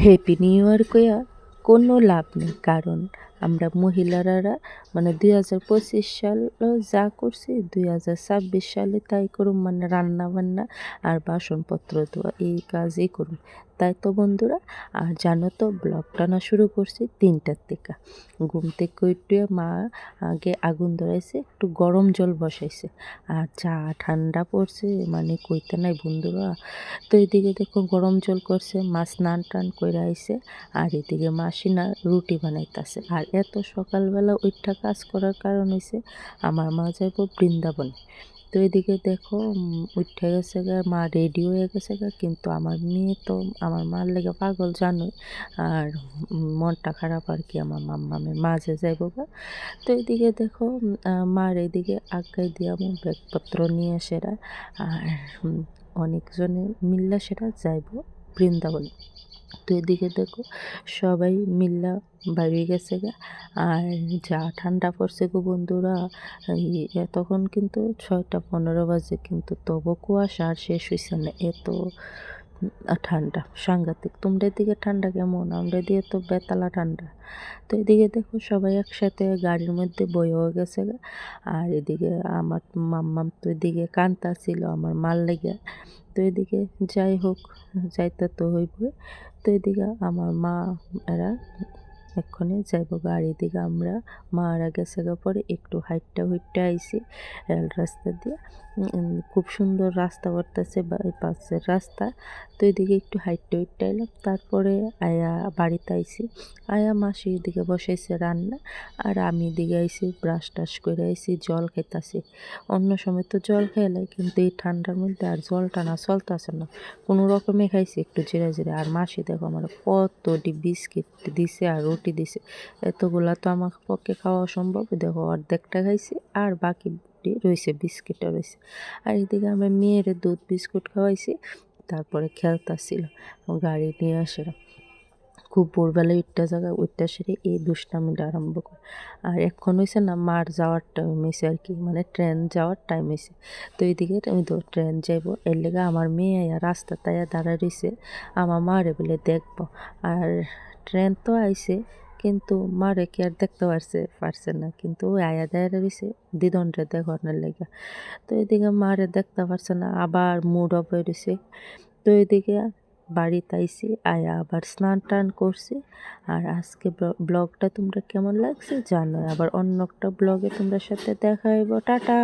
Happy new year কইয়া কোনো লাভ নেই, কারণ আমরা মহিলারা মানে 2025 সাল যা করছি 2026 সালে তাই করুম, মানে রান্না বান্না আর বাসনপত্র ধোয়া এই কাজই করুম। তাই তো বন্ধুরা, আর জানো তো ব্লগটা না শুরু করছি 3টার থেকে। ঘুম থেকে উঠে মা আগে আগুন ধরাইছে, একটু গরম জল বসাইছে, আর চা ঠান্ডা পড়ছে মানে কইতে নাই বন্ধুরা। তো এদিকে দেখো গরম জল করছে, মা স্নান টান করে আইছে, আর এদিকে মাসি না রুটি বানাইতেছে। আর এত সকালবেলা উঠা কাজ করার কারণ হয়েছে আমার মা যাইব বৃন্দাবনে। তো এদিকে দেখো উঠে গেছে গা, মা রেডি হয়ে গেছে গা, কিন্তু আমার মেয়ে তো আমার মার লেগে পাগল জানোই। আর মনটা খারাপ আর কি, আমার মাম্মামের মাঝে যাইব গা। তো এদিকে দেখো মার এদিকে আগাই দিয়া আমার ব্যাগপত্র নিয়ে সেরা, আর অনেকজনে মিল্লা সেটা যাইব বৃন্দাবনে। তো এদিকে দেখো সবাই মিল্লা বাড়ি গেছে গা। আর যা ঠান্ডা পড়ছে গো বন্ধুরা, তখন কিন্তু 6টা 15 বাজে, কিন্তু তবু কুয়াশা আর শেষ হয়েছে না, এত ঠান্ডা সাংঘাতিক। তোমরা দিকে ঠান্ডা কেমন? আমরা দিয়ে তো বেতালা ঠান্ডা। তো এদিকে দেখো সবাই একসাথে গাড়ির মধ্যে বইও গেছে গা। আর এদিকে আমার মাম্মাম তো এদিকে কাঁদতাছিল আমার মার লেগে। তো এদিকে যাই হোক, যাইতে তো হইবই। তো এদিকে আমার মা এরা এক্ষণে যাইব গাড়ি দিকে। আমরা মারা গেছে গা, পরে একটু হাইটটা হুইটটা আইছি রেল রাস্তা দিয়ে। খুব সুন্দর রাস্তা করতেছে, বাইপাসের রাস্তা। তো এদিকে একটু হাইটটা হুইটটা এলাম, তারপরে আয়া বাড়িতে আইছি। আয়া মাসি এদিকে বসাইছে রান্না, আর আমি এদিকে আইছি ব্রাশ টাশ করে আইছি, জল খাইতাছি। অন্য সময় তো জল খাইলাই, কিন্তু এই ঠান্ডার মধ্যে আর জলটা না চলতেছে না, কোনো রকমে খাইছি একটু জিরা জিরা। আর মাসি দেখো আমার কতটি বিস্কিট দিছে আর রুটি দিছে, এতগুলা তো আমার পক্ষে খাওয়া সম্ভব। দেখো অর্ধেকটা খাইছি, আর বাকি রয়েছে বিস্কিটটা রয়েছে। আর এদিকে আমার মেয়ের দুধ বিস্কুট খাওয়াইছি, তারপরে খেলতাছিল গাড়ি নিয়ে আসে। খুব ভোরবেলায় উঠতে জায়গা উঠতে সেরে এই দুষ্টামিটা আরম্ভ করে। আর এখন হয়েছে না মার যাওয়ার টাইম হয়েছে আর কি, মানে ট্রেন যাওয়ার টাইম হয়েছে। তো এইদিকে আমি তো ট্রেন যাইব, এর লেগে আমার মেয়ে রাস্তা তাইয়া দাঁড়ায় রয়েছে, আমার মারে বলে দেখবো। আর ট্রেন তো আইছে, কিন্তু মারে কি আর দেখতে পারছে না, কিন্তু ওই আয়া দাঁড়ায় রয়েছে দিদনরে দেখানোর লেগে। তো এদিকে মারে দেখতে পারছে না, আবার মুড অফ হয়ে রয়েছে। তো এদিকে বাড়িতে আইছি, আয়া আবার স্নান টান করছি। আর আজকে ব্লগটা তোমরা কেমন লাগছে জানো, আবার অন্য একটা ব্লগে তোমরা সাথে দেখা হইব। টাটা।